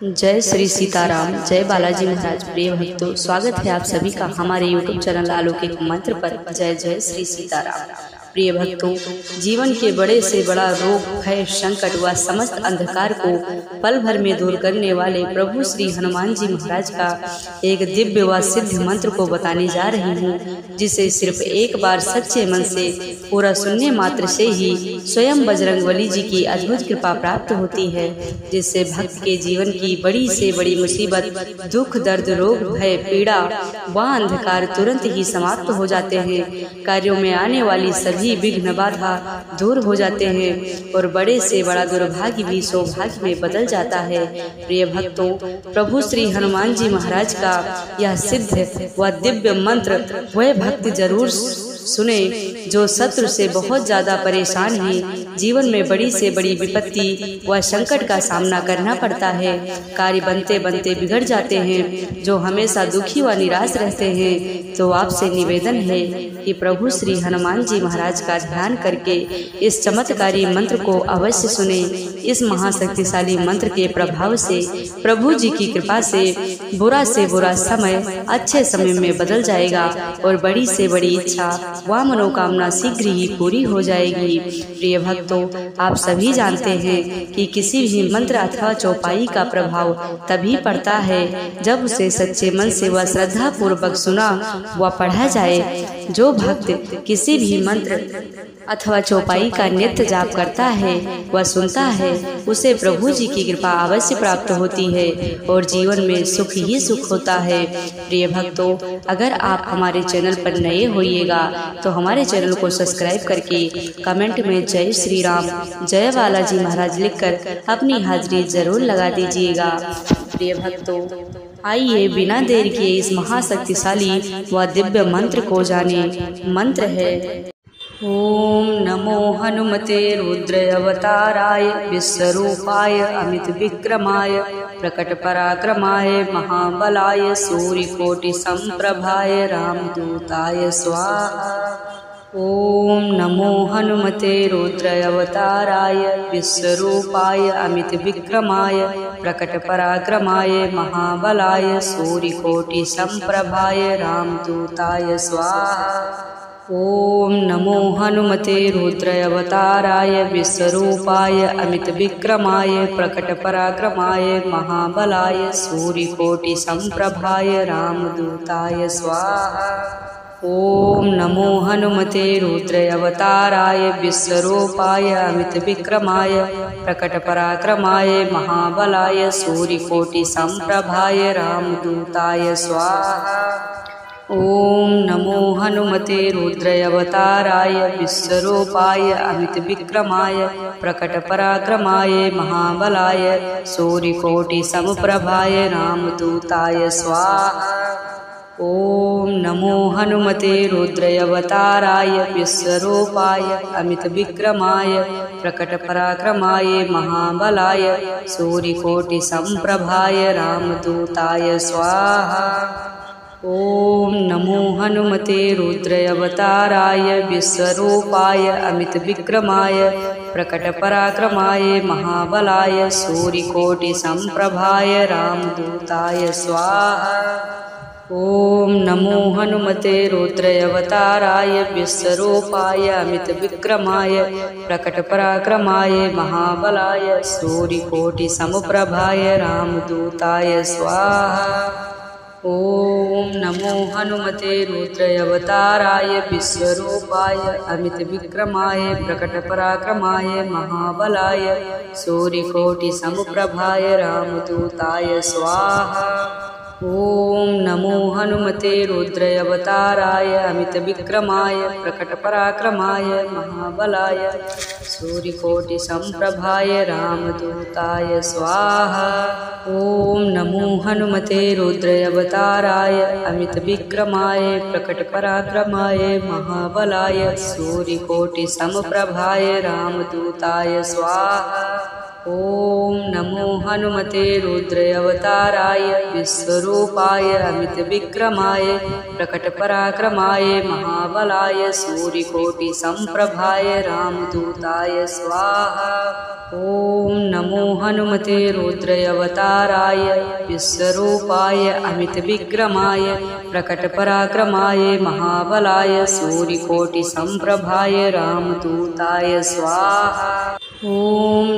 जय श्री सीताराम। जय बालाजी महाराज। प्रिय भक्तों, स्वागत है आप सभी का हमारे YouTube चैनल अलौकिक मंत्र पर। जय जय श्री सीताराम। प्रिय भक्तों, जीवन के बड़े से बड़ा रोग, भय, संकट व समस्त अंधकार को पल भर में दूर करने वाले प्रभु श्री हनुमान जी महाराज का एक दिव्य व सिद्ध मंत्र को बताने जा रही हूँ, जिसे सिर्फ एक बार सच्चे मन से पूरा सुनने मात्र से ही स्वयं बजरंगबली जी की अद्भुत कृपा प्राप्त होती है, जिससे भक्त के जीवन की बड़ी से बड़ी मुसीबत, दुख, दर्द, रोग, भय, पीड़ा व अंधकार तुरंत ही समाप्त हो जाते हैं। कार्यों में आने वाली सभी विघ्न बाधा दूर हो जाते हैं और बड़े से बड़ा दुर्भाग्य भी सौभाग्य में बदल जाता है। प्रिय भक्तों, प्रभु श्री हनुमान जी महाराज का यह सिद्ध व दिव्य मंत्र वह भक्त जरूर सुने जो शत्रु से बहुत ज्यादा परेशान है, जीवन में बड़ी से बड़ी विपत्ति व संकट का सामना करना पड़ता है, कार्य बनते बनते बिगड़ जाते हैं, जो हमेशा दुखी व निराश रहते हैं। तो आपसे निवेदन है कि प्रभु श्री हनुमान जी महाराज का ध्यान करके इस चमत्कारी मंत्र को अवश्य सुने। इस महाशक्तिशाली मंत्र के प्रभाव से प्रभु जी की कृपा से बुरा समय अच्छे समय में बदल जाएगा और बड़ी से बड़ी इच्छा व मनोकामना शीघ्र ही पूरी हो जाएगी। प्रिय भक्तों, आप सभी जानते हैं कि किसी भी मंत्र अथवा चौपाई का प्रभाव तभी पड़ता है जब उसे सच्चे मन से व श्रद्धा पूर्वक सुना व पढ़ा जाए। जो भक्त किसी भी मंत्र अथवा चौपाई का नित्य जाप करता है व सुनता है, उसे प्रभु जी की कृपा अवश्य प्राप्त होती है और जीवन में सुख ही सुख होता है। प्रिय भक्तों, अगर आप हमारे चैनल पर नए होइएगा तो हमारे चैनल को सब्सक्राइब करके कमेंट में जय श्री राम, जय बालाजी महाराज लिखकर अपनी हाजिरी जरूर लगा दीजिएगा। प्रिय भक्तों, आइए बिना देर किए इस महाशक्तिशाली व दिव्य मंत्र को जाने। मंत्र है: ओम नमो हनुमते रुद्र अवताराय विश्वरूपाय अमित विक्रमाय प्रकट पराक्रमाय महाबलाय सूर्यकोटि संप्रभाय रामदूताय स्वाहा। ओम नमो हनुमते रुद्र अवताराय विश्वरूपाय अमित विक्रमाय प्रकट पराक्रमाय महाबलाय सूर्यकोटि संप्रभाय रामदूताय स्वाहा। ओम नमो हनुमते रुद्र अवताराय विश्वरूपाय अमित विक्रमाय प्रकट पराक्रमाय महाबलाय सूर्यकोटि संप्रभाय रामदूताय स्वाहा। ओम नमो हनुमते रुद्र अवताराय विश्वरूपाय अमित विक्रमाय प्रकट पराक्रमाय महाबलाय सूर्यकोटि संप्रभाय रामदूताय स्वाहा। ओम नमो हनुमते रुद्र अवताराय विश्वरूपाय अमित विक्रमाय प्रकट पराक्रमाय महाबलाय सूर्यकोटि समप्रभाय रामदूताय स्वाहा। ओम नमो हनुमते रुद्र अवताराय विश्वरूपाय अमित विक्रमाय प्रकट पराक्रमाय महाबलाय सूर्यकोटि संप्रभाय रामदूताय स्वाहा। ओम नमो हनुमते रुद्र अवताराय विश्वरूपाय अमित विक्रमाय प्रकट पराक्रमाय महाबलाय सूर्यकोटि संप्रभाय रामदूताय स्वाहा। ओम नमो हनुमते रुद्र अवताराय विश्वरूपाय अमित विक्रमाय प्रकट पराक्रमाय महाबलाय सूर्यकोटि समप्रभाय रामदूताय स्वाहा। ओम नमो हनुमते रुद्र अवताराय विश्वरूपाय अमित विक्रमाय प्रकट पराक्रमाय महाबलाय सूर्यकोटि समप्रभाय रामदूताय स्वाहा। ओम नमो हनुमते रुद्र अवताराय अमित विक्रमाय प्रकट पराक्रमाय महाबलाय सूर्यकोटि संप्रभाय रामदूताय स्वाहा। ओम नमो हनुमते रुद्र अवताराय अमित विक्रमाय प्रकट पराक्रमाय महाबलाय सूर्यकोटि समप्रभाय रामदूताय स्वाहा। ॐ नमो हनुमते रुद्रावताराय विश्वरूपाय अमितविक्रमाय प्रकटपराक्रमाय महाबलाय सूर्यकोटिसम्प्रभाय रामदूताय स्वाहा। ॐ नमो हनुमते रुद्रावताराय विश्वरूपाय अमितविक्रमाय प्रकटपराक्रमाय महाबलाय सूर्यकोटिसम्प्रभाय रामदूताय स्वाहा। ॐ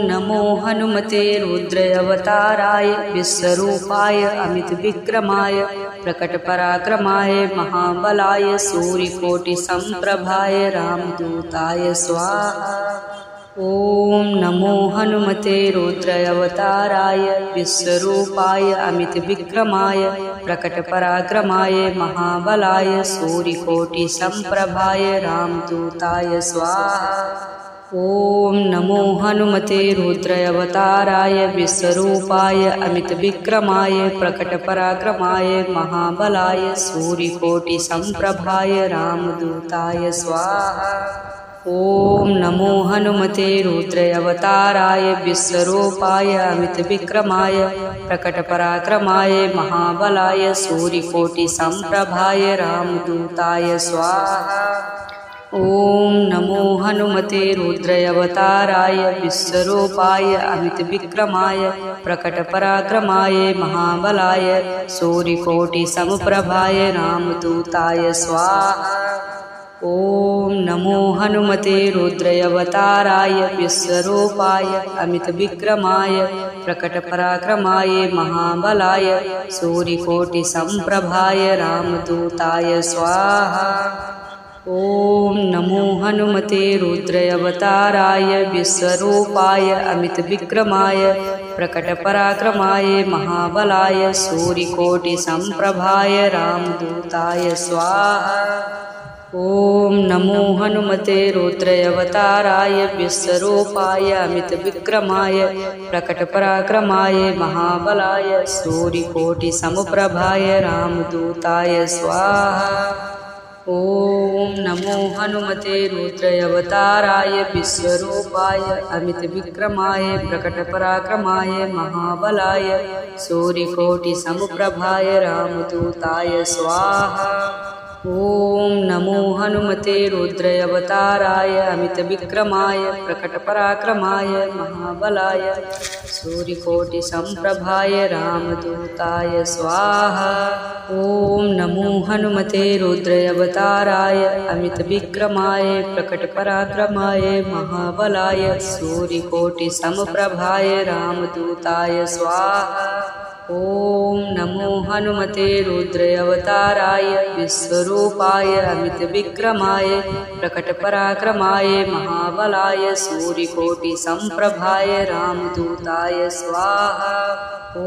नमो हनुमते रुद्रावताराय विश्वरूपाय अमितविक्रमाय प्रकटपराक्रमाय महाबलाय सूर्यकोटिसम्प्रभाय रामदूताय स्वाहा। ॐ नमो हनुमते रुद्रावताराय विश्वरूपाय अमितविक्रमाय प्रकटपराक्रमाय महाबलाय सूर्यकोटिसम्प्रभाय रामदूताय स्वाहा। ॐ नमो हनुमते रुद्रावताराय विश्वरूपाय अमितविक्रमाय प्रकटपराक्रमाय महाबलाय सूर्यकोटिसम्प्रभाय रामदूताय स्वाहा। ॐ नमो हनुमते रुद्रावताराय विश्वरूपाय अमितविक्रमाय प्रकटपराक्रमाय महाबलाय सूर्यकोटिसम्प्रभाय रामदूताय स्वाहा। ॐ नमो हनुमते रुद्रावताराय विश्वरूपाय अमितविक्रमाय प्रकटपराक्रमाय महाबलाय सूर्यकोटिसम्प्रभाय रामदूताय स्वाहा। ॐ नमो हनुमते रुद्रावताराय विश्वरूपाय अमितविक्रमाय प्रकटपराक्रमाय महाबलाय सूर्यकोटिसम्प्रभाय रामदूताय स्वाहा। ॐ नमो हनुमते रुद्रावताराय विश्वरूपाय अमितविक्रमाय प्रकटपराक्रमाय महाबलाय सूर्यकोटिसम्प्रभाय रामदूताय स्वाहा। ॐ नमो हनुमते रुद्रावताराय विश्वरूपाय अमितविक्रमाय प्रकटपराक्रमाय महाबलाय सूर्यकोटिसम्प्रभाय रामदूताय स्वाहा। ॐ नमो हनुमते रुद्रावताराय विश्वरूपाय अमितविक्रमाय प्रकटपराक्रमाय महाबलाय सूर्यकोटिसम्प्रभाय रामदूताय स्वाहा। ॐ नमो हनुमते रुद्रावताराय अमितविक्रमाय प्रकटपराक्रमाय महाबलाय सूर्यकोटिसम्प्रभाय रामदूताय स्वाहा। ॐ नमो हनुमते रुद्रावताराय अमितविक्रमाय प्रकटपराक्रमाय महाबलाय सूर्यकोटिसम्प्रभाय रामदूताय स्वाहा। ॐ नमो हनुमते रुद्रावताराय विश्वरूपाय अमितविक्रमाय प्रकटपराक्रमाय महाबलाय सूर्यकोटिसम्प्रभाय रामदूताय स्वाहा। ॐ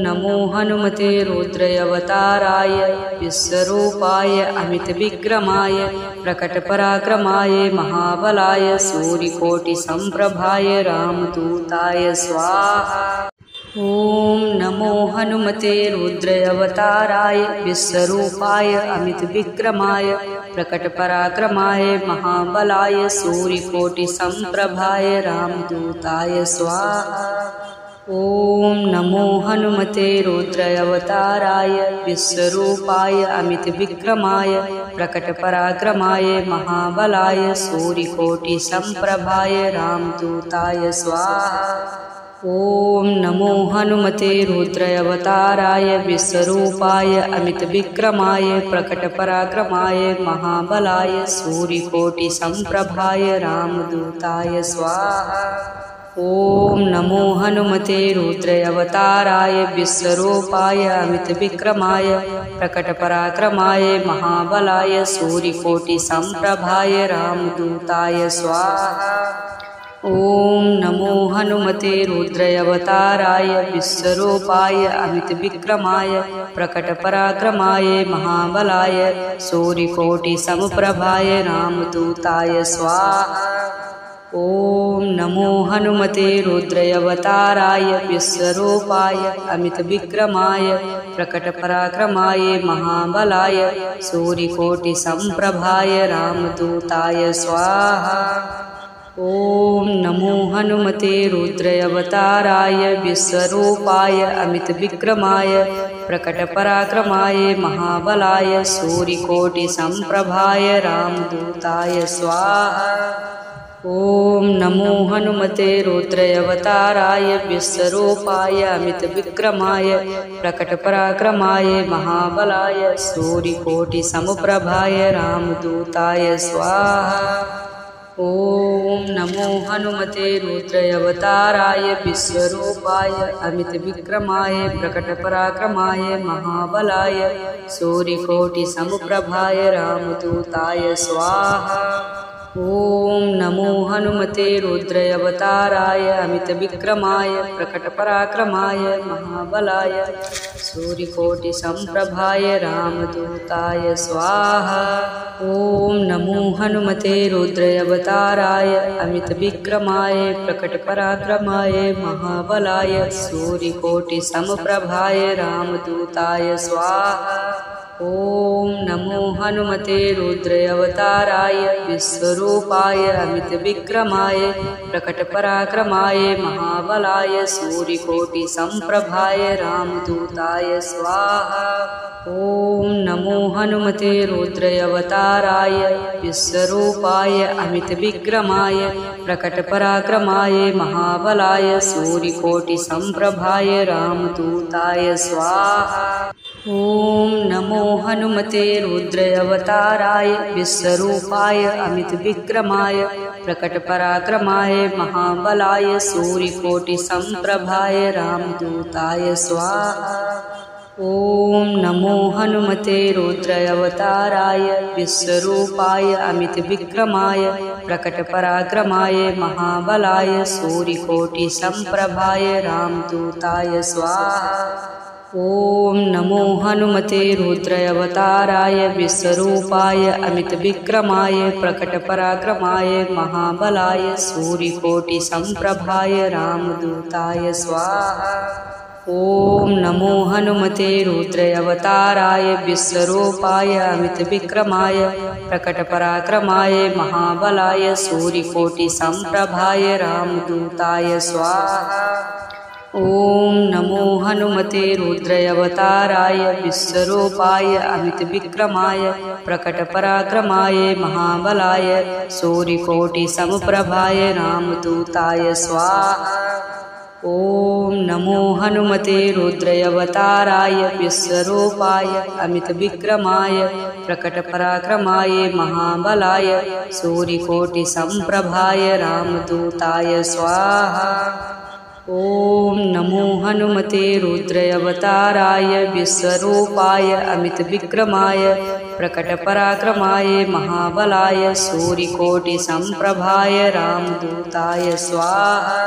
नमो हनुमते रुद्रावताराय विश्वरूपाय अमितविक्रमाय प्रकटपराक्रमाय महाबलाय सूर्यकोटिसम्प्रभाय रामदूताय स्वाहा। ॐ नमो हनुमते रुद्रावताराय विश्वरूपाय अमितविक्रमाय प्रकटपराक्रमाय महाबलाय सूर्यकोटिसम्प्रभाय रामदूताय स्वाहा। ॐ नमो हनुमते रुद्रावताराय विश्वरूपाय अमितविक्रमाय प्रकटपराक्रमाय महाबलाय सूर्यकोटिसम्प्रभाय रामदूताय स्वाहा। ॐ नमो हनुमते रुद्रावताराय विश्वरूपाय अमितविक्रमाय प्रकटपराक्रमाय महाबलाय सूर्यकोटिसम्प्रभाय रामदूताय स्वाहा। ॐ नमो हनुमते रुद्रावताराय विश्वरूपाय अमितविक्रमाय प्रकटपराक्रमाय महाबलाय सूर्यकोटिसम्प्रभाय रामदूताय स्वाहा। ॐ नमो हनुमते रुद्रावताराय विश्वरूपाय अमितविक्रमाय प्रकटपराक्रमाय महाबलाय सूर्यकोटिसम्प्रभाय रामदूताय स्वाहा। ॐ नमो हनुमते रुद्रावताराय विश्वरूपाय अमितविक्रमाय प्रकटपराक्रमाय महाबलाय सूर्यकोटिसम्प्रभाय रामदूताय स्वाहा। ॐ नमो हनुमते रुद्रावताराय विश्वरूपाय अमितविक्रमाय प्रकटपराक्रमाय महाबलाय सूर्यकोटिसम्प्रभाय रामदूताय स्वाहा। ॐ नमो हनुमते रुद्रावताराय विश्वरूपाय अमितविक्रमाय प्रकटपराक्रमाय महाबलाय सूर्यकोटिसमप्रभाय रामदूताय स्वाहा। ॐ नमो हनुमते रुद्रावताराय विश्वरूपाय अमितविक्रमाय प्रकटपराक्रमाय महाबलाय सूर्यकोटिसमप्रभाय रामदूताय स्वाहा। ॐ नमो हनुमते रुद्रावताराय अमितविक्रमाय प्रकटपराक्रमाय महाबलाय सूर्यकोटिसम्प्रभाय रामदूताय स्वाहा। ॐ नमो हनुमते रुद्रावताराय अमितविक्रमाय प्रकटपराक्रमाय महाबलाय सूर्यकोटिसमप्रभाय रामदूताय स्वाहा। ॐ नमो हनुमते रुद्रावताराय विश्वरूपाय अमितविक्रमाय प्रकटपराक्रमाय महाबलाय सूर्यकोटिसम्प्रभाय रामदूताय स्वाहा। ॐ नमो हनुमते रुद्रावताराय विश्वरूपाय अमितविक्रमाय प्रकटपराक्रमाय महाबलाय सूर्यकोटिसम्प्रभाय रामदूताय स्वाहा। ॐ नमो हनुमते रुद्रावताराय विश्वरूपाय अमितविक्रमाय प्रकटपराक्रमाय महाबलाय सूर्यकोटिसम्प्रभाय रामदूताय स्वाहा। ॐ नमो हनुमते रुद्रावताराय विश्वरूपाय अमितविक्रमाय प्रकटपराक्रमाय महाबलाय सूर्यकोटिसम्प्रभाय रामदूताय स्वाहा। ॐ नमो हनुमते रुद्रावताराय विश्वरूपाय अमितविक्रमाय प्रकटपराक्रमाय महाबलाय सूर्यकोटिसम्प्रभाय रामदूताय स्वाहा। ॐ नमो हनुमते रुद्रावताराय विश्वरूपाय अमितविक्रमाय प्रकटपराक्रमाय महाबलाय सूर्यकोटिसम्प्रभाय रामदूताय स्वाहा। ॐ नमो हनुमते रुद्रावताराय विश्वरूपाय अमितविक्रमाय प्रकटपराक्रमाय महाबलाय सूर्यकोटिसमप्रभाय रामदूताय स्वाहा। ॐ नमो हनुमते रुद्रावताराय विश्वरूपाय अमितविक्रमाय प्रकटपराक्रमाय महाबलाय सूर्यकोटिसम्प्रभाय रामदूताय स्वाहा। ॐ नमो हनुमते रुद्रावताराय विश्वरूपाय अमितविक्रमाय प्रकटपराक्रमाय महाबलाय सूर्यकोटिसम्प्रभाय रामदूताय स्वाहा।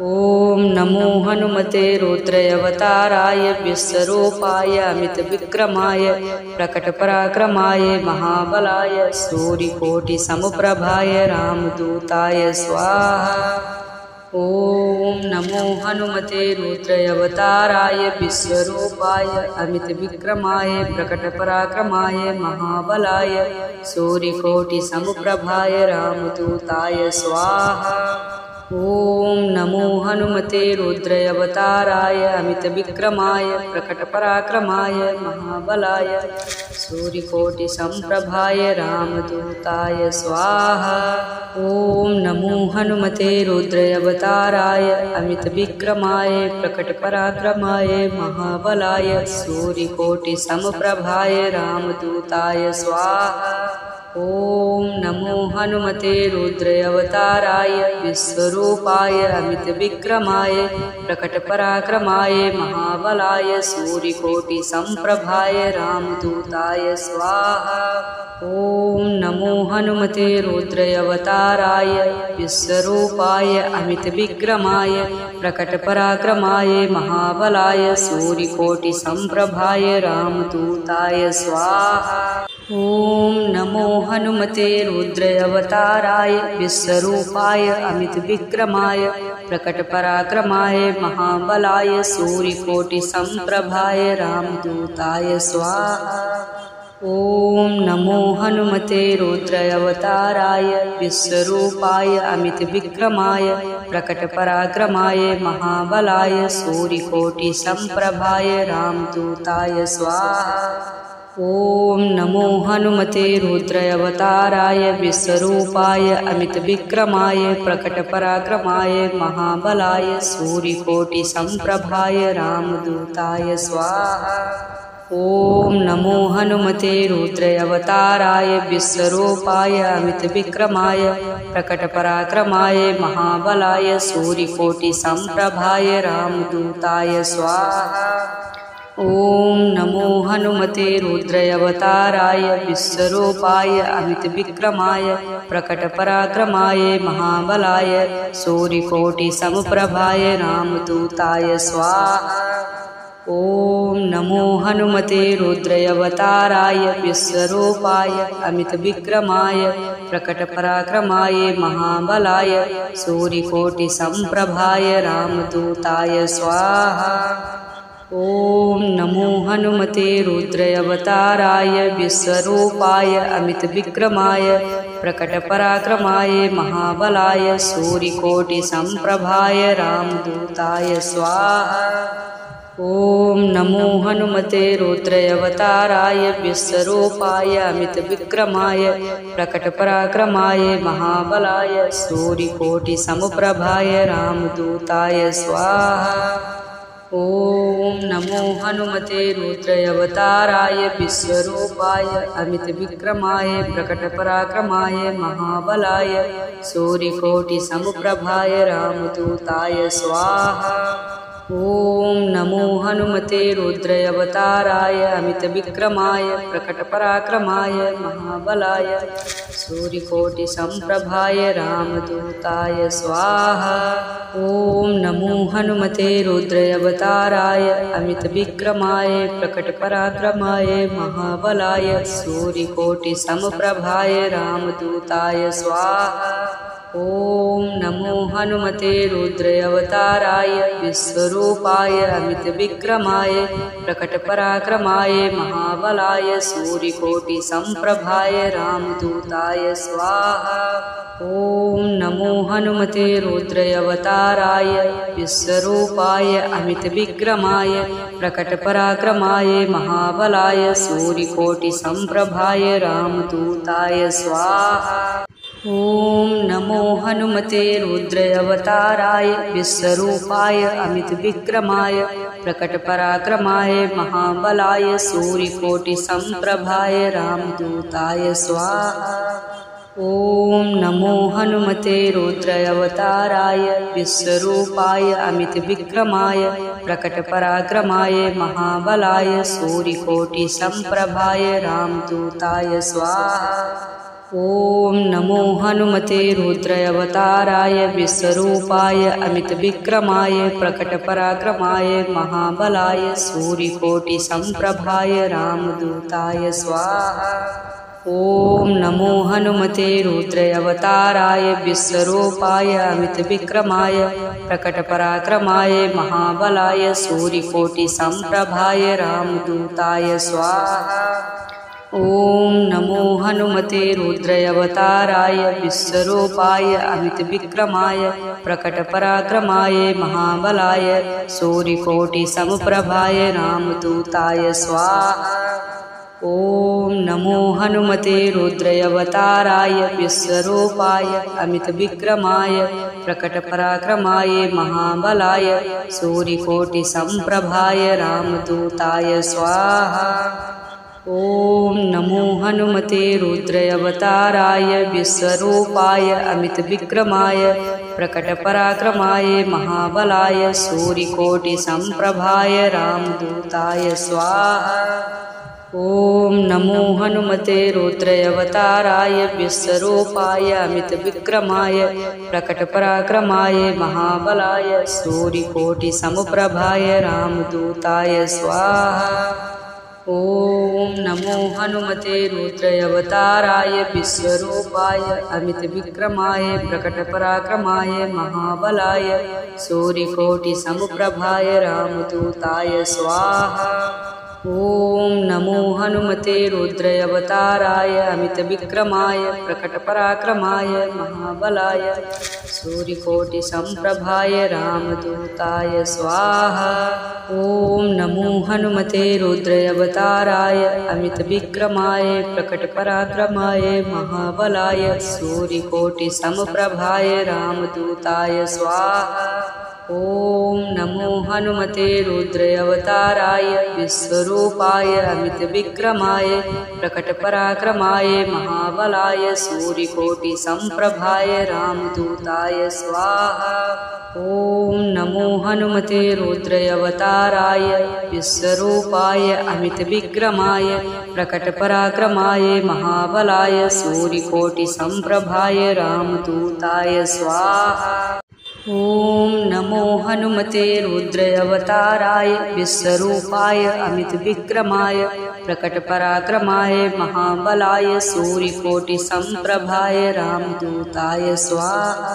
ॐ नमो हनुमते रुद्रावताराय विश्वरूपाय अमितविक्रमाय प्रकटपराक्रमाय महाबलाय सूर्यकोटिसमप्रभाय रामदूताय स्वाहा। ॐ नमो हनुमते रुद्रावताराय विश्वरूपाय अमितविक्रमाय प्रकटपराक्रमाय महाबलाय सूर्यकोटिसमप्रभाय रामदूताय स्वाहा। ॐ नमो हनुमते रुद्रावताराय अमितविक्रमाय प्रकटपराक्रमाय महाबलाय सूर्यकोटिसम्प्रभाय रामदूताय स्वाहा। ॐ नमो हनुमते रुद्रावताराय अमितविक्रमाय प्रकटपराक्रमाय महाबलाय सूर्यकोटिसमप्रभाय रामदूताय स्वाहा। ॐ नमो हनुमते रुद्रावताराय विश्वरूपाय अमितविक्रमाय प्रकटपराक्रमाय महाबलाय सूर्यकोटिसम्प्रभाय रामदूताय स्वाहा। ॐ नमो हनुमते रुद्रावताराय विश्वरूपाय अमितविक्रमाय प्रकटपराक्रमाय महाबलाय सूर्यकोटिसम्प्रभाय रामदूताय स्वाहा। ॐ नमो हनुमते रुद्रावताराय विश्वरूपाय अमितविक्रमाय प्रकटपराक्रमाय महाबलाय सूर्यकोटिसम्प्रभाय रामदूताय स्वाहा। ॐ नमो हनुमते रुद्रावताराय विश्वरूपाय अमितविक्रमाय प्रकटपराक्रमाय महाबलाय सूर्यकोटिसम्प्रभाय रामदूताय स्वाहा। ॐ नमो हनुमते रुद्रावताराय विश्वरूपाय अमितविक्रमाय प्रकटपराक्रमाय महाबलाय सूर्यकोटिसम्प्रभाय रामदूताय स्वाहा। ॐ नमो हनुमते रुद्रावताराय विश्वरूपाय अमितविक्रमाय प्रकटपराक्रमाय महाबलाय सूर्यकोटिसम्प्रभाय रामदूताय स्वाहा। ॐ नमो हनुमते रुद्रावताराय विश्वरूपाय अमितविक्रमाय प्रकटपराक्रमाय महाबलाय सूर्यकोटिसम्प्रभाय रामदूताय स्वाहा। ॐ नमो हनुमते रुद्रावताराय विश्वरूपाय अमितविक्रमाय प्रकटपराक्रमाय महाबलाय सूर्यकोटिसम्प्रभाय रामदूताय स्वाहा। ॐ नमो हनुमते रुद्रावताराय विश्वरूपाय अमितविक्रमाय प्रकटपराक्रमाय महाबलाय सूर्यकोटिसम्प्रभाय रामदूताय स्वाहा। ॐ नमो हनुमते रुद्रावताराय विश्वरूपाय अमितविक्रमाय प्रकटपराक्रमाय महाबलाय सूर्यकोटिसम्प्रभाय रामदूताय स्वाहा। ॐ नमो हनुमते रुद्रावताराय विश्वरूपाय अमितविक्रमाय प्रकटपराक्रमाय महाबलाय सूर्यकोटिसम्प्रभाय रामदूताय स्वाहा। ॐ नमो हनुमते रुद्रावताराय अमितविक्रमाय प्रकटपराक्रमाय महाबलाय सूर्यकोटिसम्प्रभाय रामदूताय स्वाहा। ॐ नमो हनुमते रुद्रावताराय अमितविक्रमाय प्रकटपराक्रमाय महाबलाय सूर्यकोटिसम्प्रभाय रामदूताय स्वाहा। ॐ नमो हनुमते रुद्रावताराय विश्वरूपाय अमितविक्रमाय प्रकटपराक्रमाय महाबलाय सूर्यकोटिसम्प्रभाय रामदूताय स्वाहा। ॐ नमो हनुमते रुद्रावताराय विश्वरूपाय अमितविक्रमाय प्रकटपराक्रमाय महाबलाय सूर्यकोटिसम्प्रभाय रामदूताय स्वाहा। ॐ नमो हनुमते रुद्रावताराय विश्वरूपाय अमितविक्रमाय प्रकटपराक्रमाय महाबलाय सूर्यकोटिसम्प्रभाय रामदूताय स्वाहा। ॐ नमो हनुमते रुद्रावताराय विश्वरूपाय अमितविक्रमाय प्रकटपराक्रमाय महाबलाय सूर्यकोटिसम्प्रभाय रामदूताय स्वाहा। ॐ नमो हनुमते रुद्रावताराय विश्वरूपाय अमितविक्रमाय प्रकटपराक्रमाय महाबलाय सूर्यकोटिसम्प्रभाय रामदूताय स्वाहा। ॐ नमो हनुमते रुद्रावताराय विश्वरूपाय अमितविक्रमाय प्रकटपराक्रमाय महाबलाय सूर्यकोटिसम्प्रभाय रामदूताय स्वाहा। ॐ नमो हनुमते रुद्रावताराय विश्वरूपाय अमितविक्रमाय प्रकटपराक्रमाय महाबलाय सूर्यकोटिसम्प्रभाय रामदूताय स्वाहा। ॐ नमो हनुमते रुद्रावताराय विश्वरूपाय अमितविक्रमाय प्रकटपराक्रमाय महाबलाय सूर्यकोटिसम्प्रभाय रामदूताय स्वाहा। ॐ नमो हनुमते रुद्रावताराय विश्वरूपाय अमितविक्रमाय प्रकटपराक्रमाय महाबलाय सूर्यकोटिसम्प्रभाय रामदूताय स्वाहा। ॐ नमो हनुमते रुद्रावताराय विश्वरूपाय अमितविक्रमाय प्रकटपराक्रमाय महाबलाय सूर्यकोटिसम्प्रभाय रामदूताय स्वाहा। ॐ नमो हनुमते रुद्रावताराय विश्वरूपाय अमितविक्रमाय प्रकटपराक्रमाय महाबलाय सूर्यकोटिसम्प्रभाय रामदूताय स्वाहा। ॐ नमो हनुमते रुद्रावताराय अमितविक्रमाय प्रकटपराक्रमाय महाबलाय सूर्यकोटिसम्प्रभाय रामदूताय स्वाहा। ॐ नमो हनुमते रुद्रावताराय अमितविक्रमाय प्रकटपराक्रमाय महाबलाय सूर्यकोटिसम्प्रभाय रामदूताय स्वाहा। ॐ नमो हनुमते रुद्रावताराय विश्वरूपाय अमितविक्रमाय प्रकटपराक्रमाय महाबलाय सूर्यकोटिसम्प्रभाय रामदूताय स्वाहा। ॐ नमो हनुमते रुद्रावताराय विश्वरूपाय अमितविक्रमाय प्रकटपराक्रमाय महाबलाय सूर्यकोटिसम्प्रभाय रामदूताय स्वाहा। ॐ नमो हनुमते रुद्रावताराय विश्वरूपाय अमितविक्रमाय प्रकटपराक्रमाय महाबलाय सूर्यकोटिसम्प्रभाय रामदूताय स्वाहा।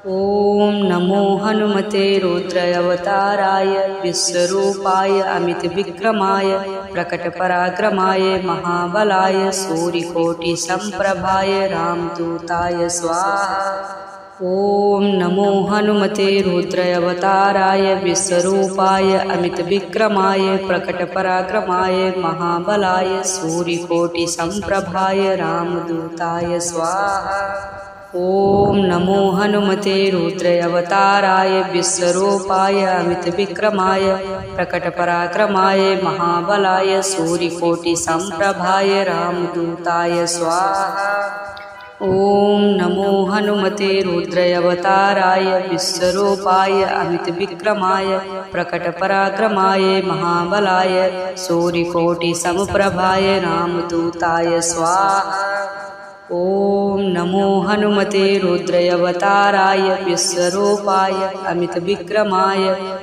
ॐ नमो हनुमते रुद्रावताराय विश्वरूपाय अमितविक्रमाय प्रकटपराक्रमाय महाबलाय सूर्यकोटिसम्प्रभाय रामदूताय स्वाहा। ॐ नमो हनुमते रुद्रावताराय विश्वरूपाय अमितविक्रमाय प्रकटपराक्रमाय महाबलाय सूर्यकोटिसम्प्रभाय रामदूताय स्वाहा। ॐ नमो हनुमते रुद्रावताराय विश्वरूपाय अमितविक्रमाय प्रकटपराक्रमाय महाबलाय सूर्यकोटिसम्प्रभाय रामदूताय स्वाहा। ॐ नमो हनुमते रुद्रावताराय विश्वरूपाय अमितविक्रमाय प्रकटपराक्रमाय महाबलाय सूर्यकोटिसम्प्रभाय रामदूताय स्वाहा। ॐ नमो हनुमते रुद्रावताराय विश्वरूपाय अमितविक्रमाय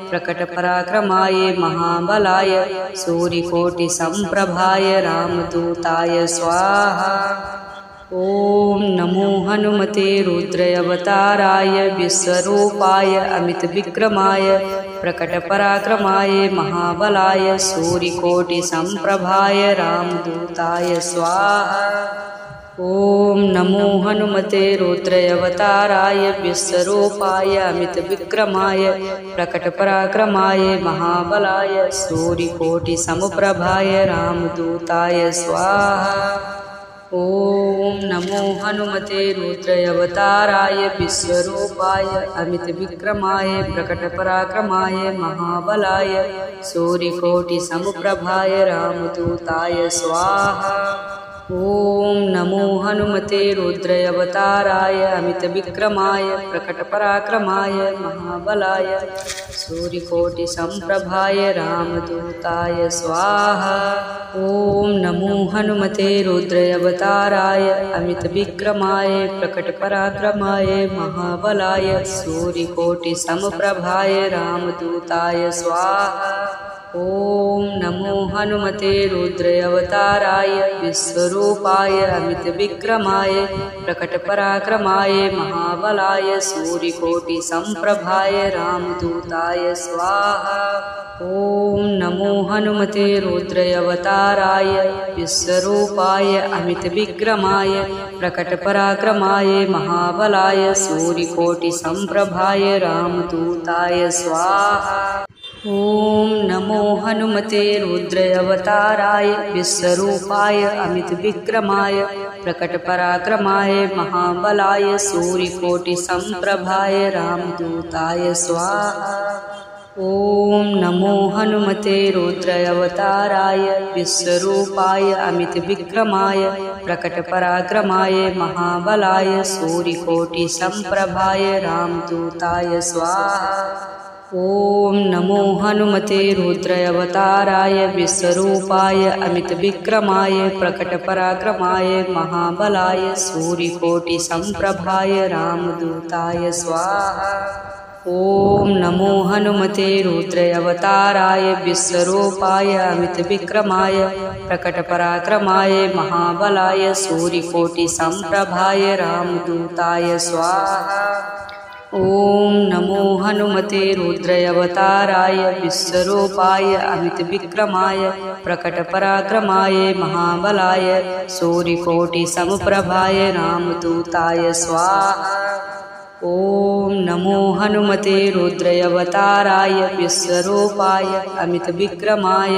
प्रकटपराक्रमाय महाबलाय सूर्यकोटिसम्प्रभाय रामदूताय स्वाहा। ॐ नमो हनुमते रुद्रावताराय विश्वरूपाय अमितविक्रमाय प्रकटपराक्रमाय महाबलाय सूर्यकोटिसम्प्रभाय रामदूताय स्वाहा। ॐ नमो हनुमते रुद्रावताराय विश्वरूपाय अमितविक्रमाय प्रकटपराक्रमाय महाबलाय सूर्यकोटिसम्प्रभाय रामदूताय स्वाहा। ॐ नमो हनुमते रुद्रावताराय विश्वरूपाय अमितविक्रमाय प्रकटपराक्रमाय महाबलाय सूर्यकोटिसम्प्रभाय रामदूताय स्वाहा। ॐ नमो हनुमते रुद्रावताराय अमितविक्रमाय प्रकटपराक्रमाय महाबलाय सूर्यकोटिसम्प्रभाय रामदूताय स्वाहा। ॐ नमो हनुमते रुद्रावताराय अमितविक्रमाय प्रकटपराक्रमाय महाबलाय सूर्यकोटिसम्प्रभाय रामदूताय स्वाहा। ॐ नमो हनुमते रुद्रावताराय विश्वरूपाय अमितविक्रमाय प्रकटपराक्रमाय महाबलाय सूर्यकोटिसम्प्रभाय रामदूताय स्वाहा। ॐ नमो हनुमते रुद्रावताराय विश्वरूपाय अमितविक्रमाय प्रकटपराक्रमाय महाबलाय सूर्यकोटिसम्प्रभाय रामदूताय स्वाहा। ॐ नमो हनुमते रुद्रावताराय विश्वरूपाय अमितविक्रमाय प्रकटपराक्रमाय महाबलाय सूर्यकोटिसम्प्रभाय रामदूताय स्वाहा। ॐ नमो हनुमते रुद्रावताराय विश्वरूपाय अमितविक्रमाय प्रकटपराक्रमाय महाबलाय सूर्यकोटिसम्प्रभाय रामदूताय स्वाहा। ॐ नमो हनुमते रुद्रावताराय विश्वरूपाय अमितविक्रमाय प्रकटपराक्रमाय महाबलाय सूर्यकोटिसम्प्रभाय रामदूताय स्वाहा। ॐ नमो हनुमते रुद्रावताराय विश्वरूपाय अमितविक्रमाय प्रकटपराक्रमाय महाबलाय सूर्यकोटिसम्प्रभाय रामदूताय स्वाहा। ॐ नमो हनुमते रुद्रावताराय विश्वरूपाय अमितविक्रमाय प्रकटपराक्रमाय महाबलाय सूर्यकोटिसमप्रभाय रामदूताय स्वाहा। ॐ नमो हनुमते रुद्रावताराय विश्वरूपाय अमितविक्रमाय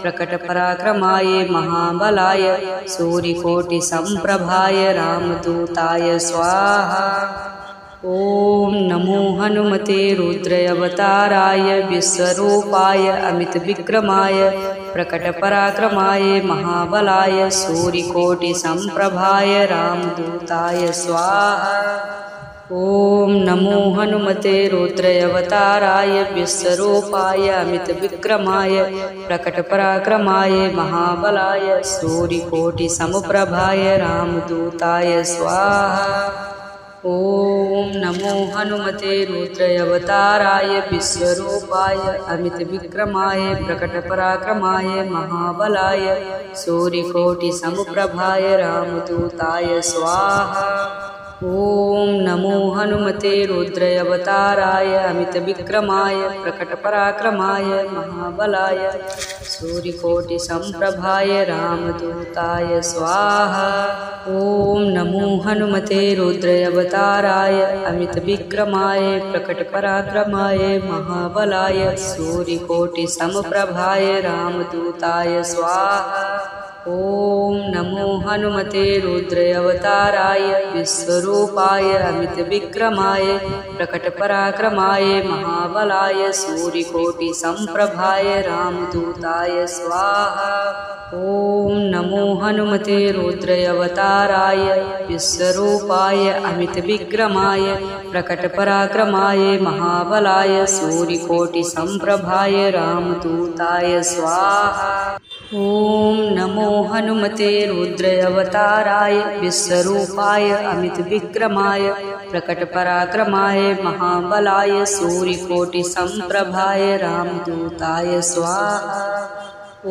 प्रकटपराक्रमाय महाबलाय सूर्यकोटिसमप्रभाय रामदूताय स्वाहा। ॐ नमो हनुमते रुद्रावताराय विश्वरूपाय अमितविक्रमाय प्रकटपराक्रमाय महाबलाय सूर्यकोटिसमप्रभाय रामदूताय स्वाहा। ॐ नमो हनुमते रुद्रावताराय विश्वरूपाय अमितविक्रमाय प्रकटपराक्रमाय महाबलाय सूर्यकोटिसमप्रभाय रामदूताय स्वाहा। ॐ नमो हनुमते रुद्रावताराय विश्वरूपाय अमितविक्रमाय प्रकटपराक्रमाय महाबलाय सूर्यकोटिसमप्रभाय रामदूताय स्वाहा। ॐ नमो हनुमते रुद्रावताराय अमितविक्रमाय प्रकटपराक्रमाय महाबलाय सूर्यकोटिसमप्रभाय रामदूताय स्वाहा। ॐ नमो हनुमते रुद्रावताराय अमितविक्रमाय प्रकटपराक्रमाय महाबलाय सूर्यकोटिसमप्रभाय रामदूताय स्वाहा। ॐ नमो हनुमते रुद्रावताराय विश्वरूपाय अमितविक्रमाय प्रकटपराक्रमाय महाबलाय सूर्यकोटिसमप्रभाय रामदूताय स्वाहा। ॐ नमो हनुमते रुद्रावताराय विश्वरूपाय अमितविक्रमाय प्रकटपराक्रमाय महाबलाय सूर्यकोटिसमप्रभाय रामदूताय स्वाहा। ॐ नमो हनुमते रुद्रावताराय विश्वरूपाय अमितविक्रमाय प्रकटपराक्रमाय महाबलाय सूर्यकोटिसमप्रभाय रामदूताय स्वाहा। ॐ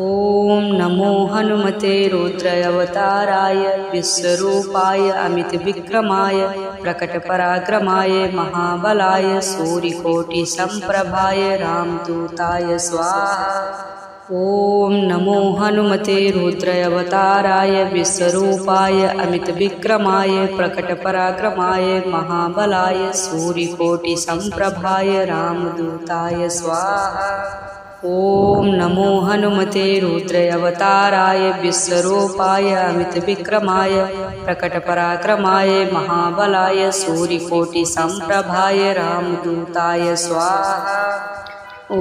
नमो हनुमते रुद्रावताराय विश्वरूपाय अमितविक्रमाय प्रकटपराक्रमाय महाबलाय सूर्यकोटिसमप्रभाय रामदूताय स्वाहा। ॐ नमो हनुमते रुद्रावताराय विश्वरूपाय अमितविक्रमाय प्रकटपराक्रमाय महाबलाय सूर्यकोटिसमप्रभाय रामदूताय स्वाहा। ॐ नमो हनुमते रुद्रावताराय विश्वरूपाय अमितविक्रमाय प्रकटपराक्रमाय महाबलाय सूर्यकोटिसमप्रभाय रामदूताय स्वाहा। ॐ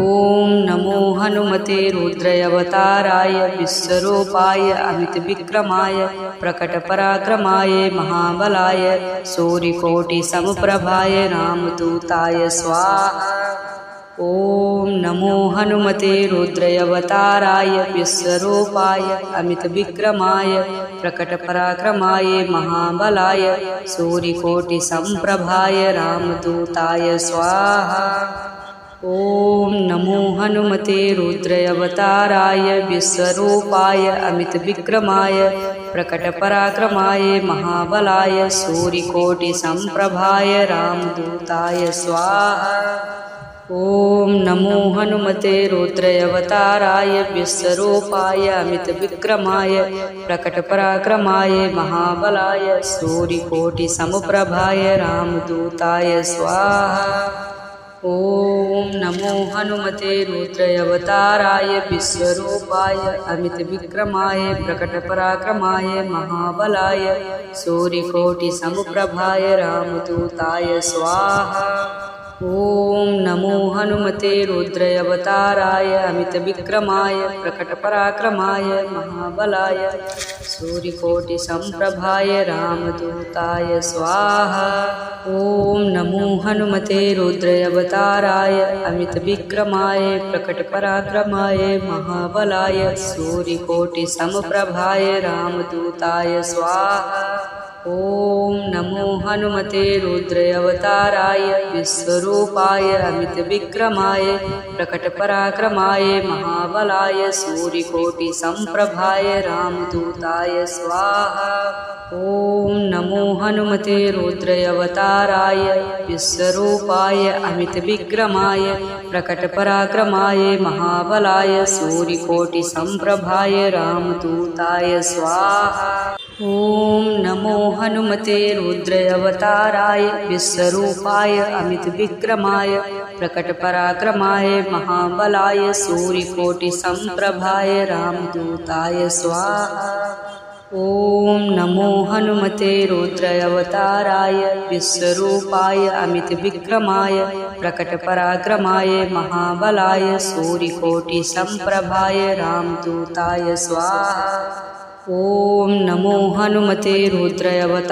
नमो हनुमते रुद्रावताराय विश्वरूपाय अमितविक्रमाय प्रकटपराक्रमाय महाबलाय सूर्यकोटिसमप्रभाय रामदूताय स्वाहा। ॐ नमो हनुमते रुद्रावताराय विश्वरूपाय अमितविक्रमाय प्रकटपराक्रमाय महाबलाय सूर्यकोटिसमप्रभाय रामदूताय स्वाहा। ॐ नमो हनुमते रुद्रावताराय विश्वरूपाय अमितविक्रमाय प्रकटपराक्रमाय महाबलाय सूर्यकोटिसमप्रभाय रामदूताय स्वाहा। ॐ नमो हनुमते रुद्रावताराय विश्वरूपाय अमितविक्रमाय प्रकटपराक्रमाय महाबलाय सूर्यकोटिसमप्रभाय रामदूताय स्वाहा। ॐ नमो हनुमते रुद्रावताराय विश्वरूपाय अमितविक्रमाय प्रकटपराक्रमाय महाबलाय सूर्यकोटिसमप्रभाय रामदूताय स्वाहा। ॐ नमो हनुमते रुद्रावताराय अमितविक्रमाय प्रकटपराक्रमाय महाबलाय सूर्यकोटिसमप्रभाय रामदूताय स्वाहा। ॐ नमो हनुमते रुद्रावताराय अमितविक्रमाय प्रकटपराक्रमाय महाबलाय सूर्यकोटिसमप्रभाय रामदूताय स्वाहा। ॐ नमो हनुमते रुद्रावताराय विश्वरूपाय अमितविक्रमाय प्रकटपराक्रमाय महाबलाय सूर्यकोटिसम्प्रभाय रामदूताय स्वाहा। ॐ नमो हनुमते रुद्रावताराय विश्वरूपाय अमितविक्रमाय प्रकटपराक्रमाय महाबलाय सूर्यकोटिसम्प्रभाय रामदूताय स्वाहा। ॐ नमो हनुमते रुद्रावताराय विश्वरूपाय अमितविक्रमाय प्रकटपराक्रमाय महाबलाय सूर्यकोटिसम्प्रभाय रामदूताय स्वाहा। ॐ नमो हनुमते रुद्रावताराय विश्वरूपाय अमितविक्रमाय प्रकटपराक्रमाय महाबलाय सूर्यकोटिसम्प्रभाय रामदूताय स्वाहा। ॐ नमो हनुमते रुद्रावताराय